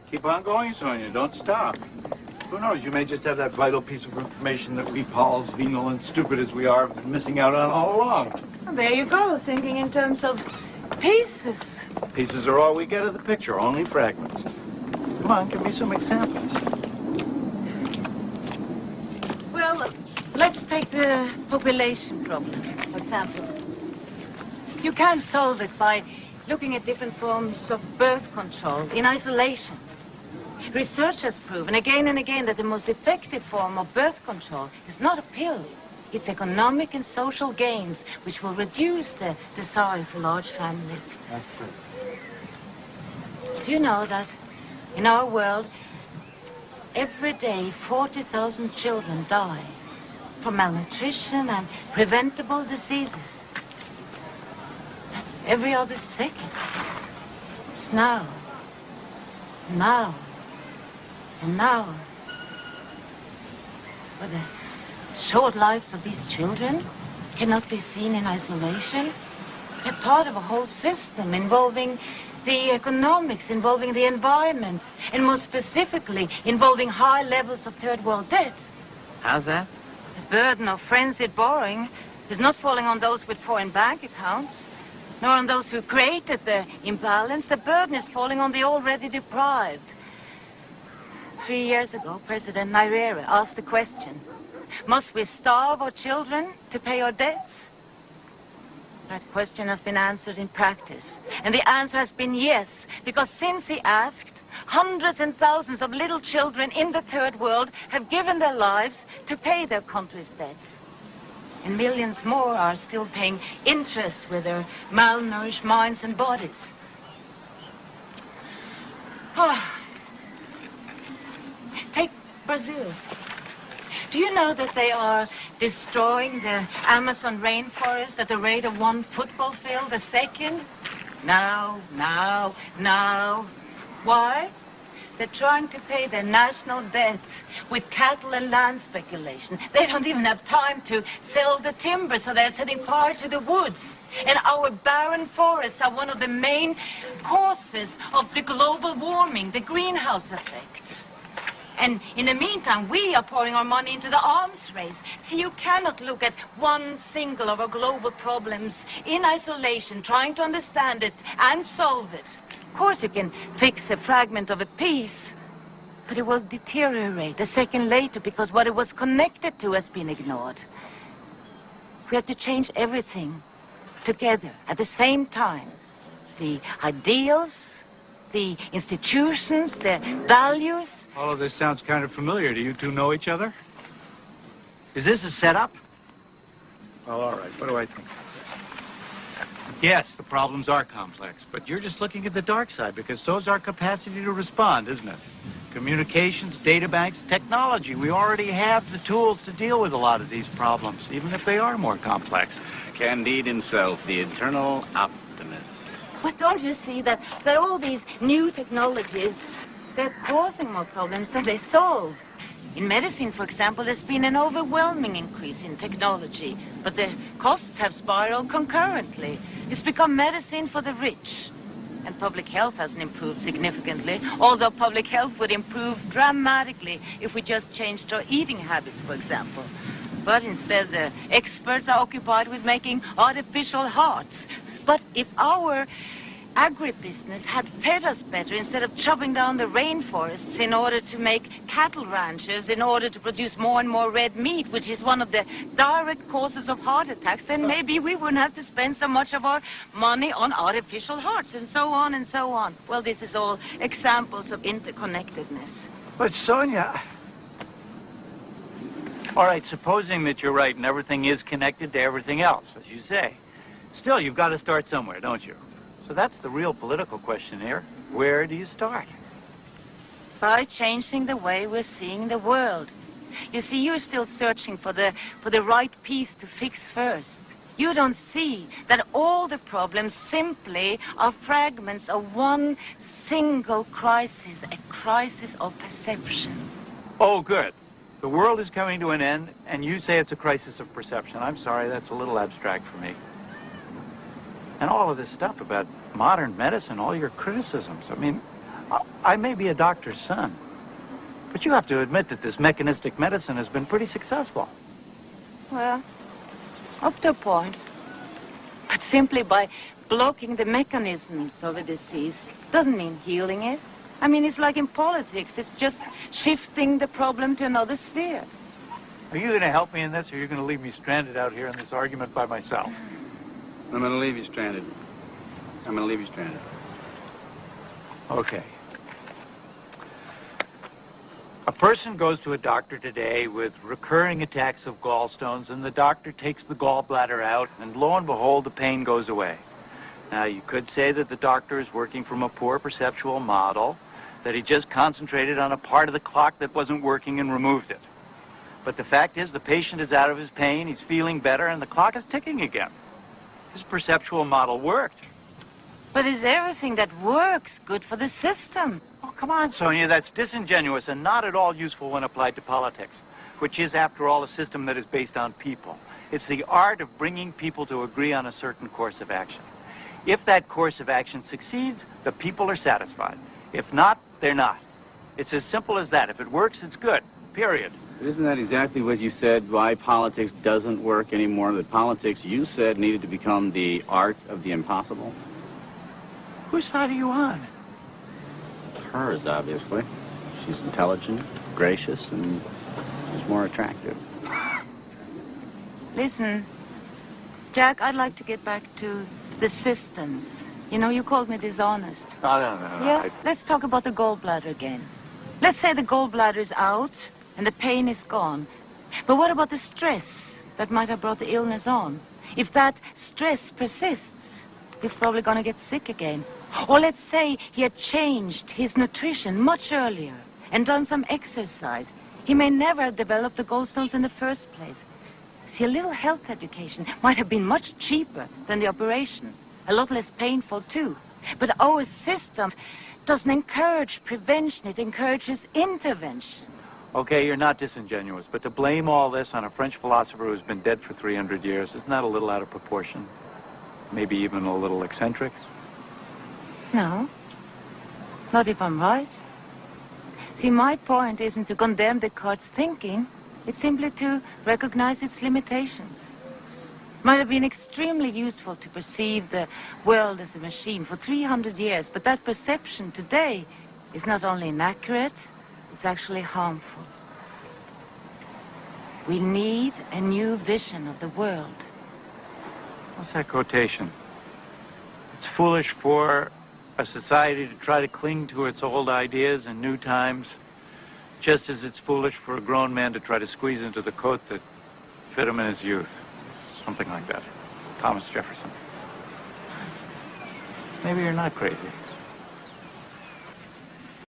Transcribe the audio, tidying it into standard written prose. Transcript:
Keep on going, Sonia. Don't stop. Who knows? You may just have that vital piece of information that we Pauls, venal and stupid as we are, have been missing out on all along. Well, there you go, thinking in terms of pieces. Pieces are all we get of the picture, only fragments. Come on, give me some examples. Well, let's take the population problem, for example. You can't solve it by looking at different forms of birth control in isolation. Research has proven again and again that the most effective form of birth control is not a pill. It's economic and social gains, which will reduce the desire for large families. That's true. Do you know that in our world, every day 40,000 children die from malnutrition and preventable diseases? That's every other second. It's now, now, and now. But the short lives of these children cannot be seen in isolation. They're part of a whole system involving the economics, involving the environment, and more specifically, involving high levels of third world debt. How's that? The burden of frenzied borrowing is not falling on those with foreign bank accounts, nor on those who created the imbalance. The burden is falling on the already deprived. 3 years ago, President Nyerere asked the question, must we starve our children to pay our debts? That question has been answered in practice. And the answer has been yes, because since he asked, hundreds and thousands of little children in the third world have given their lives to pay their country's debts. And millions more are still paying interest with their malnourished minds and bodies. Take Brazil. Do you know that they are destroying the Amazon rainforest at the rate of 1 football field a second? Now. Why? They're trying to pay their national debts with cattle and land speculation. They don't even have time to sell the timber, so they're setting fire to the woods. And our barren forests are one of the main causes of the global warming, the greenhouse effect. And in the meantime, we are pouring our money into the arms race. See, you cannot look at one single of our global problems in isolation, trying to understand it and solve it. Of course, you can fix a fragment of a piece, but it will deteriorate a second later because what it was connected to has been ignored. We have to change everything together at the same time. The ideals, the institutions, the values. All of this sounds kind of familiar. Do you two know each other? Is this a setup? Well, all right. What do I think of this? Yes, the problems are complex, but you're just looking at the dark side because so's our capacity to respond, isn't it? Communications, data banks, technology. We already have the tools to deal with a lot of these problems, even if they are more complex. Candide himself, the eternal optimist. But don't you see that all these new technologies, they're causing more problems than they solve? In medicine, for example, there's been an overwhelming increase in technology, but the costs have spiraled concurrently. It's become medicine for the rich. And public health hasn't improved significantly, although public health would improve dramatically if we just changed our eating habits, for example. But instead, the experts are occupied with making artificial hearts. But if our agribusiness had fed us better instead of chopping down the rainforests in order to make cattle ranches, in order to produce more and more red meat, which is one of the direct causes of heart attacks, then maybe we wouldn't have to spend so much of our money on artificial hearts, and so on and so on. Well, this is all examples of interconnectedness. But Sonia... All right, supposing that you're right and everything is connected to everything else, as you say. Still, you've got to start somewhere, don't you? So that's the real political question here. Where do you start? By changing the way we're seeing the world. You see, you're still searching for the right piece to fix first. You don't see that all the problems simply are fragments of one single crisis, a crisis of perception. Oh, good. The world is coming to an end, and you say it's a crisis of perception. I'm sorry, that's a little abstract for me. And all of this stuff about modern medicine, all your criticisms, I mean, I may be a doctor's son, but you have to admit that this mechanistic medicine has been pretty successful. Well, up to a point. But simply by blocking the mechanisms of a disease doesn't mean healing it. I mean, it's like in politics. It's just shifting the problem to another sphere. Are you going to help me in this, or are you going to leave me stranded out here in this argument by myself? I'm going to leave you stranded. I'm going to leave you stranded. Okay. A person goes to a doctor today with recurring attacks of gallstones, and the doctor takes the gallbladder out, and lo and behold, the pain goes away. Now, you could say that the doctor is working from a poor perceptual model, that he just concentrated on a part of the clock that wasn't working and removed it. But the fact is, the patient is out of his pain, he's feeling better, and the clock is ticking again. His perceptual model worked. But is everything that works good for the system? Oh, come on, Sonia, that's disingenuous and not at all useful when applied to politics, which is, after all, a system that is based on people. It's the art of bringing people to agree on a certain course of action. If that course of action succeeds, the people are satisfied. If not, they're not. It's as simple as that. If it works, it's good, period. But isn't that exactly what you said, why politics doesn't work anymore? That politics, you said, needed to become the art of the impossible? Whose side are you on? Hers, obviously. She's intelligent, gracious, and is more attractive. Listen, Jack, I'd like to get back to the systems. You know, you called me dishonest. No. Yeah, let's talk about the gallbladder again. Let's say the gallbladder is out and the pain is gone. But what about the stress that might have brought the illness on? If that stress persists, he's probably going to get sick again. Or let's say he had changed his nutrition much earlier and done some exercise. He may never have developed the gallstones in the first place. See, a little health education might have been much cheaper than the operation. A lot less painful, too. But our system doesn't encourage prevention. It encourages intervention. Okay, you're not disingenuous, but to blame all this on a French philosopher who's been dead for 300 years, isn't that a little out of proportion? Maybe even a little eccentric? No, not if I'm right. See, my point isn't to condemn Descartes' thinking. It's simply to recognize its limitations. Might have been extremely useful to perceive the world as a machine for 300 years, but that perception today is not only inaccurate, it's actually harmful. We need a new vision of the world. What's that quotation? It's foolish for a society to try to cling to its old ideas in new times, just as it's foolish for a grown man to try to squeeze into the coat that fit him in his youth. Something like that. Thomas Jefferson. Maybe you're not crazy.